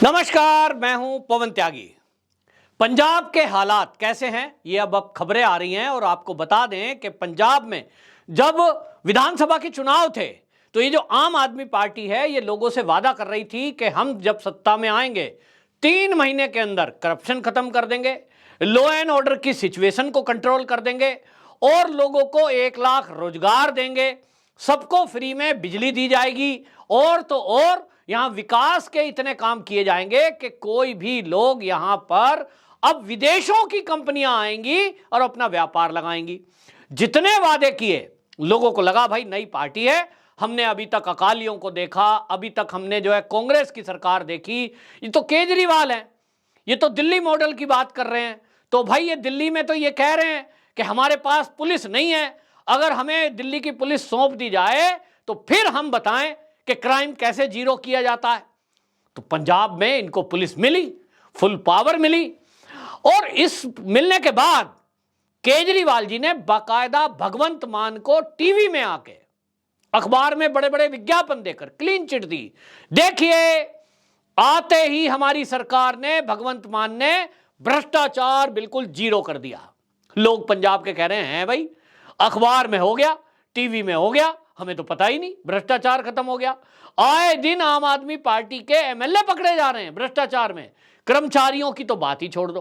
नमस्कार, मैं हूं पवन त्यागी। पंजाब के हालात कैसे हैं ये अब खबरें आ रही हैं और आपको बता दें कि पंजाब में जब विधानसभा के चुनाव थे तो ये जो आम आदमी पार्टी है ये लोगों से वादा कर रही थी कि हम जब सत्ता में आएंगे 3 महीने के अंदर करप्शन खत्म कर देंगे, लॉ एंड ऑर्डर की सिचुएशन को कंट्रोल कर देंगे और लोगों को 1 लाख रोजगार देंगे, सबको फ्री में बिजली दी जाएगी और तो और यहां विकास के इतने काम किए जाएंगे कि कोई भी लोग यहां पर अब विदेशों की कंपनियां आएंगी और अपना व्यापार लगाएंगी। जितने वादे किए लोगों को लगा भाई नई पार्टी है, हमने अभी तक अकालियों को देखा, अभी तक हमने जो है कांग्रेस की सरकार देखी, ये तो केजरीवाल है, ये तो दिल्ली मॉडल की बात कर रहे हैं। तो भाई ये दिल्ली में तो ये कह रहे हैं कि हमारे पास पुलिस नहीं है, अगर हमें दिल्ली की पुलिस सौंप दी जाए तो फिर हम बताएं कि क्राइम कैसे जीरो किया जाता है। तो पंजाब में इनको पुलिस मिली, फुल पावर मिली और इस मिलने के बाद केजरीवाल जी ने बाकायदा भगवंत मान को टीवी में आके अखबार में बड़े बड़े विज्ञापन देकर क्लीन चिट दी। देखिए, आते ही हमारी सरकार ने, भगवंत मान ने भ्रष्टाचार बिल्कुल जीरो कर दिया। लोग पंजाब के कह रहे हैं भाई अखबार में हो गया, टीवी में हो गया, हमें तो पता ही नहीं, भ्रष्टाचार खत्म हो गया। आए दिन आम आदमी पार्टी के एमएलए पकड़े जा रहे हैं भ्रष्टाचार में, कर्मचारियों की तो बात ही छोड़ दो।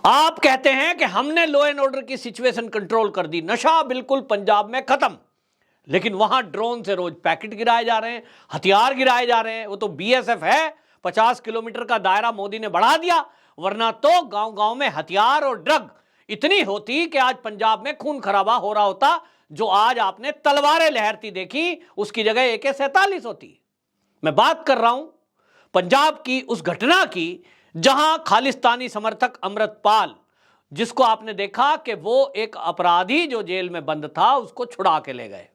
आप कहते हैं कि हमने लॉ एंड ऑर्डर की सिचुएशन कंट्रोल कर दी, नशा बिल्कुल पंजाब में खत्म, लेकिन वहां ड्रोन से रोज पैकेट गिराए जा रहे हैं, हथियार गिराए जा रहे हैं। वो तो बीएसएफ है, 50 किलोमीटर का दायरा मोदी ने बढ़ा दिया, वरना तो गांव गांव में हथियार और ड्रग इतनी होती कि आज पंजाब में खून खराबा हो रहा होता। जो आज आपने तलवारें लहरती देखी उसकी जगह AK-47 होती। मैं बात कर रहा हूं पंजाब की उस घटना की जहां खालिस्तानी समर्थक अमृतपाल, जिसको आपने देखा कि वो एक अपराधी जो जेल में बंद था उसको छुड़ा के ले गए।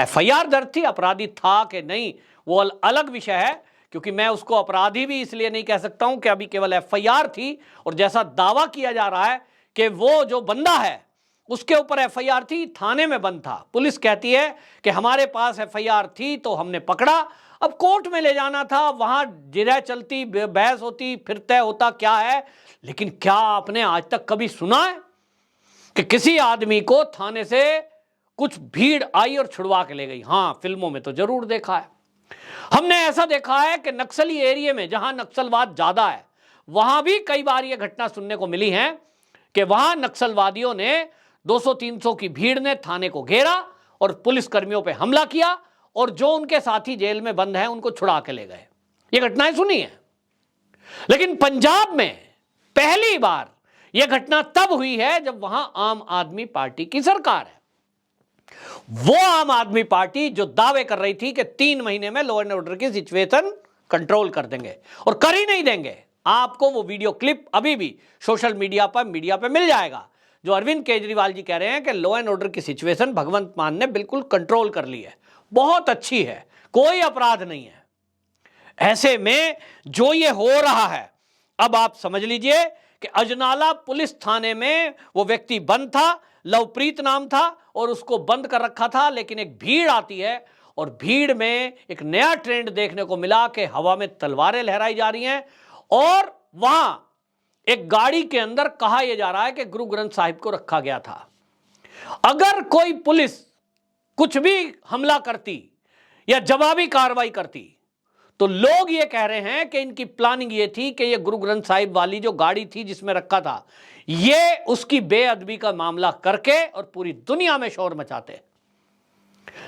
FIR दर्ज थी, अपराधी था कि नहीं वो अलग विषय है, क्योंकि मैं उसको अपराधी भी इसलिए नहीं कह सकता हूं कि अभी केवल FIR थी और जैसा दावा किया जा रहा है कि वो जो बंदा है उसके ऊपर FIR थी, थाने में बंद था। पुलिस कहती है कि हमारे पास FIR थी तो हमने पकड़ा, अब कोर्ट में ले जाना था, वहां जिरह चलती, बहस होती, फिर तय होता क्या है। लेकिन क्या आपने आज तक कभी सुना है कि किसी आदमी को थाने से कुछ भीड़ आई और छुड़वा के ले गई? हां, फिल्मों में तो जरूर देखा है। हमने ऐसा देखा है कि नक्सली एरिया में जहां नक्सलवाद ज्यादा है वहां भी कई बार यह घटना सुनने को मिली है कि वहां नक्सलवादियों ने 200-300 की भीड़ ने थाने को घेरा और पुलिस कर्मियों पर हमला किया और जो उनके साथी जेल में बंद हैं उनको छुड़ा के ले गए। ये घटनाएं सुनी है। लेकिन पंजाब में पहली बार यह घटना तब हुई है जब वहां आम आदमी पार्टी की सरकार है। वो आम आदमी पार्टी जो दावे कर रही थी कि 3 महीने में लॉ एंड ऑर्डर की सिचुएशन कंट्रोल कर देंगे और कर ही नहीं देंगे। आपको वो वीडियो क्लिप अभी भी सोशल मीडिया पर मिल जाएगा जो अरविंद केजरीवाल जी कह रहे हैं कि लॉ एंड ऑर्डर की सिचुएशन भगवंत मान ने बिल्कुल कंट्रोल कर ली है, बहुत अच्छी है, कोई अपराध नहीं है। ऐसे में जो ये हो रहा है, अब आप समझ लीजिए कि अजनाला पुलिस थाने में वो व्यक्ति बंद था, लवप्रीत नाम था और उसको बंद कर रखा था। लेकिन एक भीड़ आती है और भीड़ में एक नया ट्रेंड देखने को मिला कि हवा में तलवारें लहराई जा रही हैं और वहां एक गाड़ी के अंदर कहा यह जा रहा है कि गुरु ग्रंथ साहिब को रखा गया था। अगर कोई पुलिस कुछ भी हमला करती या जवाबी कार्रवाई करती तो लोग ये कह रहे हैं कि इनकी प्लानिंग ये थी कि ये गुरु ग्रंथ साहिब वाली जो गाड़ी थी जिसमें रखा था, ये उसकी बेअदबी का मामला करके और पूरी दुनिया में शोर मचाते।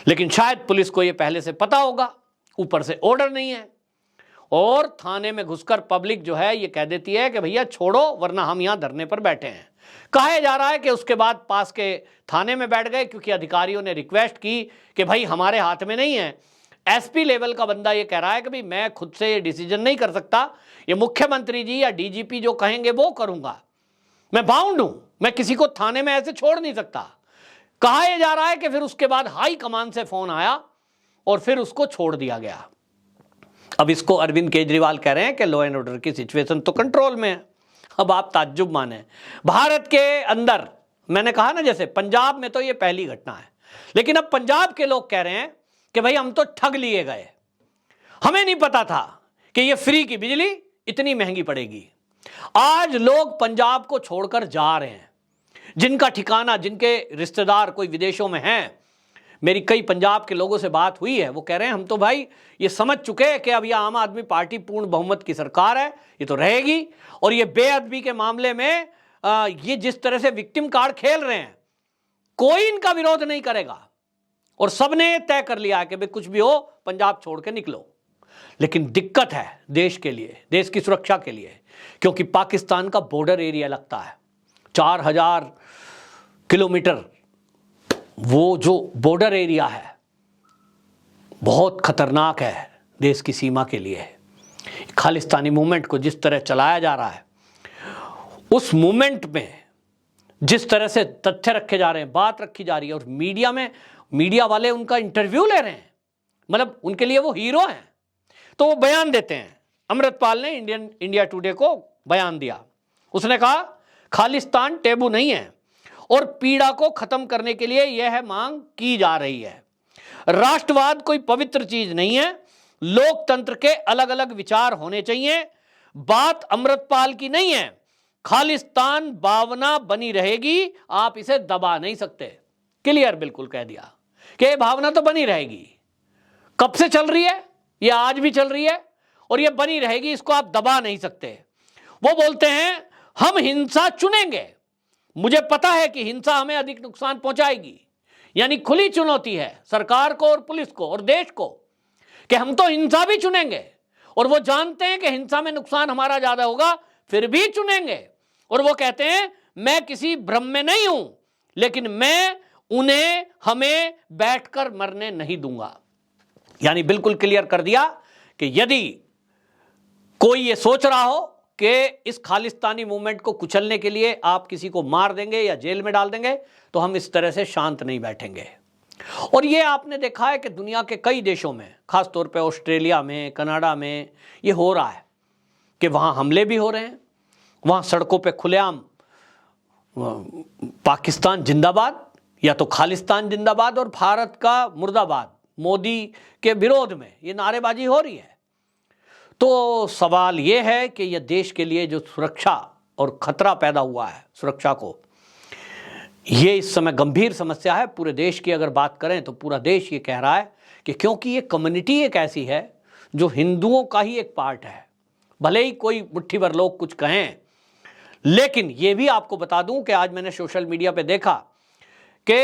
लेकिन शायद पुलिस को ये पहले से पता होगा, ऊपर से ऑर्डर नहीं है और थाने में घुसकर पब्लिक जो है ये कह देती है कि भैया छोड़ो वरना हम यहां धरने पर बैठे हैं। कहा जा रहा है कि उसके बाद पास के थाने में बैठ गए क्योंकि अधिकारियों ने रिक्वेस्ट की कि भाई हमारे हाथ में नहीं है। SP लेवल का बंदा ये कह रहा है कि भाई मैं खुद से ये डिसीजन नहीं कर सकता, ये मुख्यमंत्री जी या DGP जो कहेंगे वो करूंगा, मैं बाउंड हूं, मैं किसी को थाने में ऐसे छोड़ नहीं सकता। कहा यह जा रहा है कि फिर उसके बाद हाई कमान से फोन आया और फिर उसको छोड़ दिया गया। अब इसको अरविंद केजरीवाल कह रहे हैं कि लॉ एंड ऑर्डर की सिचुएशन तो कंट्रोल में है। अब आप ताज्जुब माने, भारत के अंदर मैंने कहा ना, जैसे पंजाब में तो ये पहली घटना है, लेकिन अब पंजाब के लोग कह रहे हैं कि भाई हम तो ठग लिए गए, हमें नहीं पता था कि ये फ्री की बिजली इतनी महंगी पड़ेगी। आज लोग पंजाब को छोड़कर जा रहे हैं, जिनका ठिकाना, जिनके रिश्तेदार कोई विदेशों में हैं। मेरी कई पंजाब के लोगों से बात हुई है, वो कह रहे हैं हम तो भाई ये समझ चुके हैं कि अब ये आम आदमी पार्टी पूर्ण बहुमत की सरकार है, ये तो रहेगी, और ये बेअदबी के मामले में ये जिस तरह से विक्टिम कार्ड खेल रहे हैं, कोई इनका विरोध नहीं करेगा, और सबने तय कर लिया है कि भाई कुछ भी हो पंजाब छोड़ के निकलो। लेकिन दिक्कत है देश के लिए, देश की सुरक्षा के लिए, क्योंकि पाकिस्तान का बॉर्डर एरिया लगता है 4000 किलोमीटर। वो जो बॉर्डर एरिया है बहुत खतरनाक है देश की सीमा के लिए। खालिस्तानी मूवमेंट को जिस तरह चलाया जा रहा है, उस मूवमेंट में जिस तरह से तथ्य रखे जा रहे हैं, बात रखी जा रही है, और मीडिया में मीडिया वाले उनका इंटरव्यू ले रहे हैं, मतलब उनके लिए वो हीरो हैं, तो वो बयान देते हैं। अमृतपाल ने इंडिया टुडे को बयान दिया, उसने कहा खालिस्तान टेबू नहीं है और पीड़ा को खत्म करने के लिए यह मांग की जा रही है। राष्ट्रवाद कोई पवित्र चीज नहीं है, लोकतंत्र के अलग अलग विचार होने चाहिए। बात अमृतपाल की नहीं है, खालिस्तान भावना बनी रहेगी, आप इसे दबा नहीं सकते। क्लियर बिल्कुल कह दिया कि भावना तो बनी रहेगी, कब से चल रही है, ये आज भी चल रही है और ये बनी रहेगी, इसको आप दबा नहीं सकते। वो बोलते हैं हम हिंसा चुनेंगे, मुझे पता है कि हिंसा हमें अधिक नुकसान पहुंचाएगी। यानी खुली चुनौती है सरकार को और पुलिस को और देश को कि हम तो हिंसा भी चुनेंगे, और वो जानते हैं कि हिंसा में नुकसान हमारा ज्यादा होगा, फिर भी चुनेंगे। और वो कहते हैं मैं किसी भ्रम में नहीं हूं, लेकिन मैं उन्हें हमें बैठकर मरने नहीं दूंगा। यानी बिल्कुल क्लियर कर दिया कि यदि कोई ये सोच रहा हो कि इस खालिस्तानी मूवमेंट को कुचलने के लिए आप किसी को मार देंगे या जेल में डाल देंगे, तो हम इस तरह से शांत नहीं बैठेंगे। और ये आपने देखा है कि दुनिया के कई देशों में, खासतौर पे ऑस्ट्रेलिया में, कनाडा में ये हो रहा है कि वहाँ हमले भी हो रहे हैं, वहाँ सड़कों पे खुलेआम पाकिस्तान जिंदाबाद या तो खालिस्तान जिंदाबाद और भारत का मुर्दाबाद, मोदी के विरोध में ये नारेबाजी हो रही है। तो सवाल ये है कि यह देश के लिए जो सुरक्षा और खतरा पैदा हुआ है सुरक्षा को, ये इस समय गंभीर समस्या है पूरे देश की। अगर बात करें तो पूरा देश ये कह रहा है कि क्योंकि ये कम्युनिटी एक ऐसी है जो हिंदुओं का ही एक पार्ट है, भले ही कोई मुट्ठी भर लोग कुछ कहें। लेकिन ये भी आपको बता दूं कि आज मैंने सोशल मीडिया पे देखा कि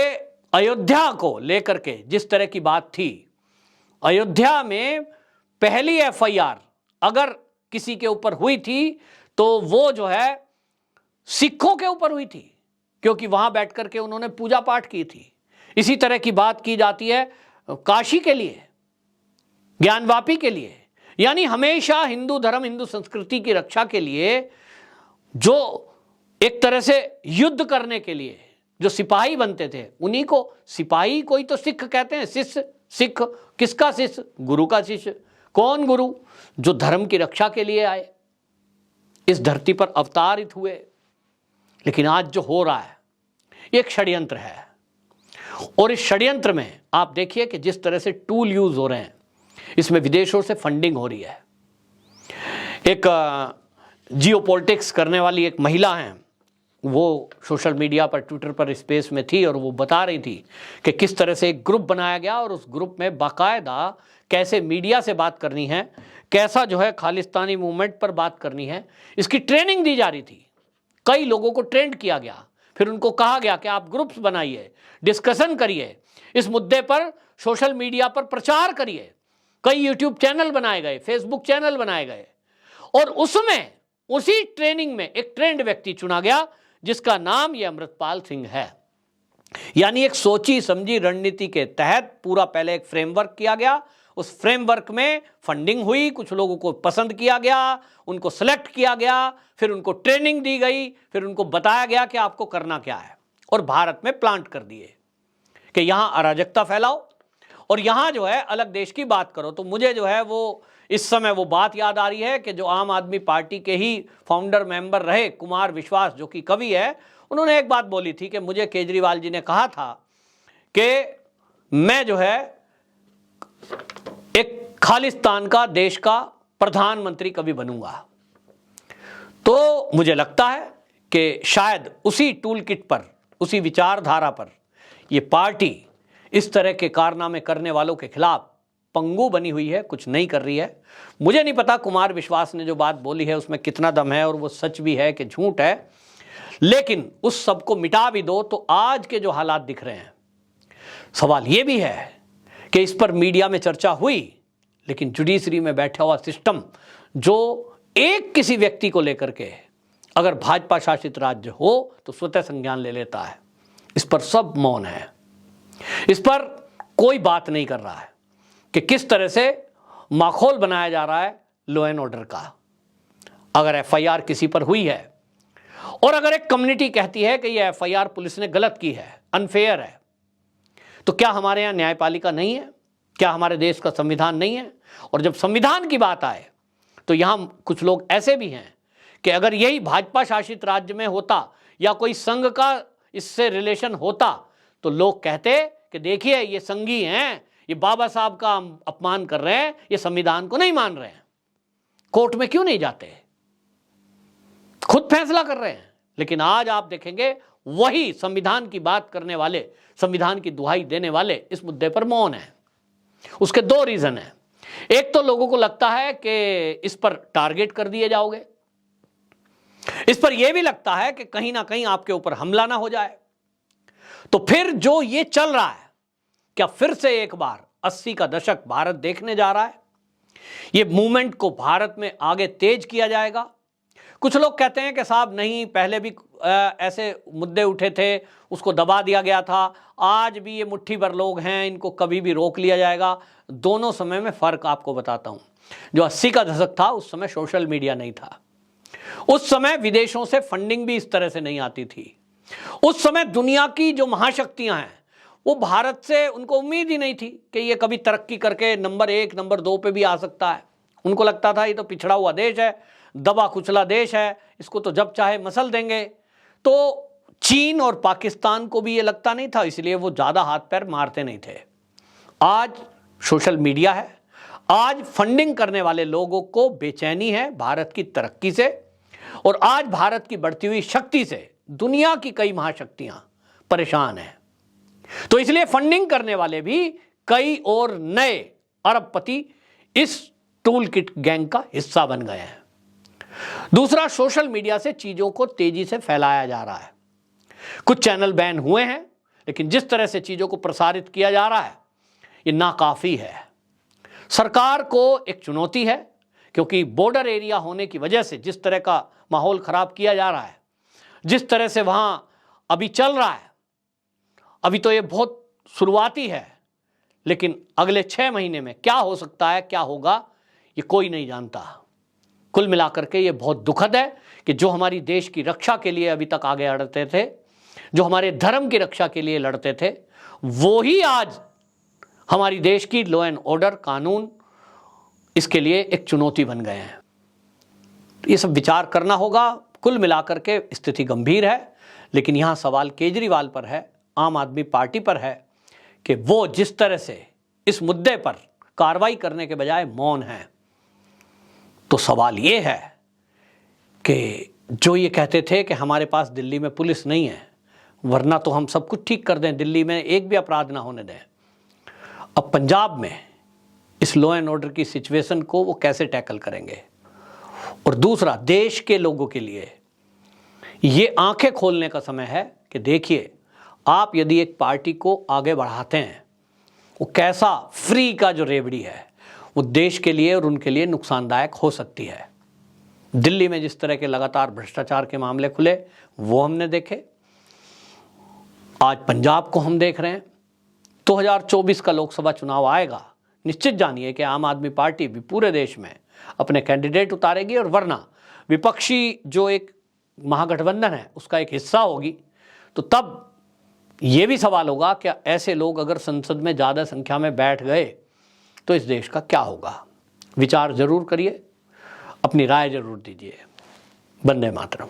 अयोध्या को लेकर के जिस तरह की बात थी, अयोध्या में पहली एफआईआर अगर किसी के ऊपर हुई थी तो वो जो है सिखों के ऊपर हुई थी, क्योंकि वहां बैठ करके उन्होंने पूजा पाठ की थी। इसी तरह की बात की जाती है काशी के लिए, ज्ञानवापी के लिए। यानी हमेशा हिंदू धर्म, हिंदू संस्कृति की रक्षा के लिए जो एक तरह से युद्ध करने के लिए जो सिपाही बनते थे, उन्हीं को सिपाही, कोई तो सिख कहते हैं, शिष्य। सिख किसका शिष्य? गुरु का शिष्य। कौन गुरु? जो धर्म की रक्षा के लिए आए, इस धरती पर अवतारित हुए। लेकिन आज जो हो रहा है ये एक षड्यंत्र है, और इस षड्यंत्र में आप देखिए कि जिस तरह से टूल यूज हो रहे हैं, इसमें विदेशों से फंडिंग हो रही है। एक जियोपॉलिटिक्स करने वाली एक महिला हैं, वो सोशल मीडिया पर, ट्विटर पर स्पेस में थी, और वो बता रही थी कि किस तरह से एक ग्रुप बनाया गया और उस ग्रुप में बाकायदा कैसे मीडिया से बात करनी है, कैसा जो है खालिस्तानी मूवमेंट पर बात करनी है, इसकी ट्रेनिंग दी जा रही थी। कई लोगों को ट्रेंड किया गया, फिर उनको कहा गया कि आप ग्रुप्स बनाइए, डिस्कशन करिए, इस मुद्दे पर सोशल मीडिया पर प्रचार करिए। कई यूट्यूब चैनल बनाए गए, फेसबुक चैनल बनाए गए, और उसमें उसी ट्रेनिंग में एक ट्रेंड व्यक्ति चुना गया जिसका नाम ये अमृतपाल सिंह है। यानी एक सोची समझी रणनीति के तहत पूरा पहले एक फ्रेमवर्क किया गया, उस फ्रेमवर्क में फंडिंग हुई, कुछ लोगों को पसंद किया गया, उनको सेलेक्ट किया गया, फिर उनको ट्रेनिंग दी गई, फिर उनको बताया गया कि आपको करना क्या है, और भारत में प्लांट कर दिए कि यहां अराजकता फैलाओ और यहां जो है अलग देश की बात करो। तो मुझे जो है वो इस समय वो बात याद आ रही है कि जो आम आदमी पार्टी के ही फाउंडर मेंबर रहे कुमार विश्वास, जो कि कवि है, उन्होंने एक बात बोली थी कि मुझे केजरीवाल जी ने कहा था कि मैं जो है एक खालिस्तान का देश का प्रधानमंत्री कभी बनूंगा। तो मुझे लगता है कि शायद उसी टूल किट पर, उसी विचारधारा पर ये पार्टी इस तरह के कारनामे करने वालों के खिलाफ पंगु बनी हुई है, कुछ नहीं कर रही है। मुझे नहीं पता कुमार विश्वास ने जो बात बोली है उसमें कितना दम है और वो सच भी है कि झूठ है, लेकिन उस सब को मिटा भी दो तो आज के जो हालात दिख रहे हैं, सवाल ये भी है कि इस पर मीडिया में चर्चा हुई, लेकिन जुडिशरी में बैठा हुआ सिस्टम जो एक किसी व्यक्ति को लेकर के अगर भाजपा शासित राज्य हो तो स्वतः संज्ञान ले लेता है। इस पर सब मौन है, इस पर कोई बात नहीं कर रहा है कि किस तरह से माहौल बनाया जा रहा है लॉ एंड ऑर्डर का। अगर एफआईआर किसी पर हुई है और अगर एक कम्युनिटी कहती है कि यह एफआईआर पुलिस ने गलत की है, अनफेयर है, तो क्या हमारे यहां न्यायपालिका नहीं है? क्या हमारे देश का संविधान नहीं है? और जब संविधान की बात आए तो यहां कुछ लोग ऐसे भी हैं कि अगर यही भाजपा शासित राज्य में होता या कोई संघ का इससे रिलेशन होता तो लोग कहते कि देखिए ये संघी हैं, ये बाबा साहब का अपमान कर रहे हैं, ये संविधान को नहीं मान रहे हैं, कोर्ट में क्यों नहीं जाते, खुद फैसला कर रहे हैं। लेकिन आज आप देखेंगे वही संविधान की बात करने वाले, संविधान की दुहाई देने वाले इस मुद्दे पर मौन है। उसके दो रीजन हैं। एक तो लोगों को लगता है कि इस पर टारगेट कर दिए जाओगे, इस पर यह भी लगता है कि कहीं ना कहीं आपके ऊपर हमला ना हो जाए। तो फिर जो ये चल रहा है, क्या फिर से एक बार 80 का दशक भारत देखने जा रहा है? ये मूवमेंट को भारत में आगे तेज किया जाएगा। कुछ लोग कहते हैं कि साहब नहीं, पहले भी ऐसे मुद्दे उठे थे, उसको दबा दिया गया था, आज भी ये मुट्ठी भर लोग हैं, इनको कभी भी रोक लिया जाएगा। दोनों समय में फर्क आपको बताता हूं। जो 80 का दशक था उस समय सोशल मीडिया नहीं था, उस समय विदेशों से फंडिंग भी इस तरह से नहीं आती थी, उस समय दुनिया की जो महाशक्तियां हैं वो भारत से, उनको उम्मीद ही नहीं थी कि ये कभी तरक्की करके नंबर 1 नंबर 2 पे भी आ सकता है। उनको लगता था ये तो पिछड़ा हुआ देश है, दबा कुचला देश है, इसको तो जब चाहे मसल देंगे। तो चीन और पाकिस्तान को भी ये लगता नहीं था, इसलिए वो ज़्यादा हाथ पैर मारते नहीं थे। आज सोशल मीडिया है, आज फंडिंग करने वाले लोगों को बेचैनी है भारत की तरक्की से, और आज भारत की बढ़ती हुई शक्ति से दुनिया की कई महाशक्तियां परेशान हैं। तो इसलिए फंडिंग करने वाले भी कई और नए अरबपति इस टूल किट गैंग का हिस्सा बन गए हैं। दूसरा, सोशल मीडिया से चीजों को तेजी से फैलाया जा रहा है। कुछ चैनल बैन हुए हैं, लेकिन जिस तरह से चीजों को प्रसारित किया जा रहा है ये नाकाफी है। सरकार को एक चुनौती है, क्योंकि बॉर्डर एरिया होने की वजह से जिस तरह का माहौल खराब किया जा रहा है, जिस तरह से वहां अभी चल रहा है, अभी तो ये बहुत शुरुआती है, लेकिन अगले 6 महीने में क्या हो सकता है, क्या होगा, ये कोई नहीं जानता। कुल मिलाकर के ये बहुत दुखद है कि जो हमारी देश की रक्षा के लिए अभी तक आगे लड़ते थे, जो हमारे धर्म की रक्षा के लिए लड़ते थे, वो ही आज हमारी देश की लॉ एंड ऑर्डर, कानून, इसके लिए एक चुनौती बन गए हैं। ये सब विचार करना होगा। कुल मिलाकर के स्थिति गंभीर है, लेकिन यहां सवाल केजरीवाल पर है, आम आदमी पार्टी पर है कि वो जिस तरह से इस मुद्दे पर कार्रवाई करने के बजाय मौन है। तो सवाल ये है कि जो ये कहते थे कि हमारे पास दिल्ली में पुलिस नहीं है, वरना तो हम सब कुछ ठीक कर दें, दिल्ली में एक भी अपराध ना होने दें, अब पंजाब में इस लॉ एंड ऑर्डर की सिचुएशन को वो कैसे टैकल करेंगे? और दूसरा, देश के लोगों के लिए ये आंखें खोलने का समय है कि देखिए, आप यदि एक पार्टी को आगे बढ़ाते हैं, वो कैसा फ्री का जो रेवड़ी है वो देश के लिए और उनके लिए नुकसानदायक हो सकती है। दिल्ली में जिस तरह के लगातार भ्रष्टाचार के मामले खुले वो हमने देखे, आज पंजाब को हम देख रहे हैं। 2024 का लोकसभा चुनाव आएगा, निश्चित जानिए कि आम आदमी पार्टी भी पूरे देश में अपने कैंडिडेट उतारेगी, और वरना विपक्षी जो एक महागठबंधन है उसका एक हिस्सा होगी। तो तब ये भी सवाल होगा कि ऐसे लोग अगर संसद में ज़्यादा संख्या में बैठ गए तो इस देश का क्या होगा? विचार जरूर करिए, अपनी राय जरूर दीजिए। वंदे मातरम।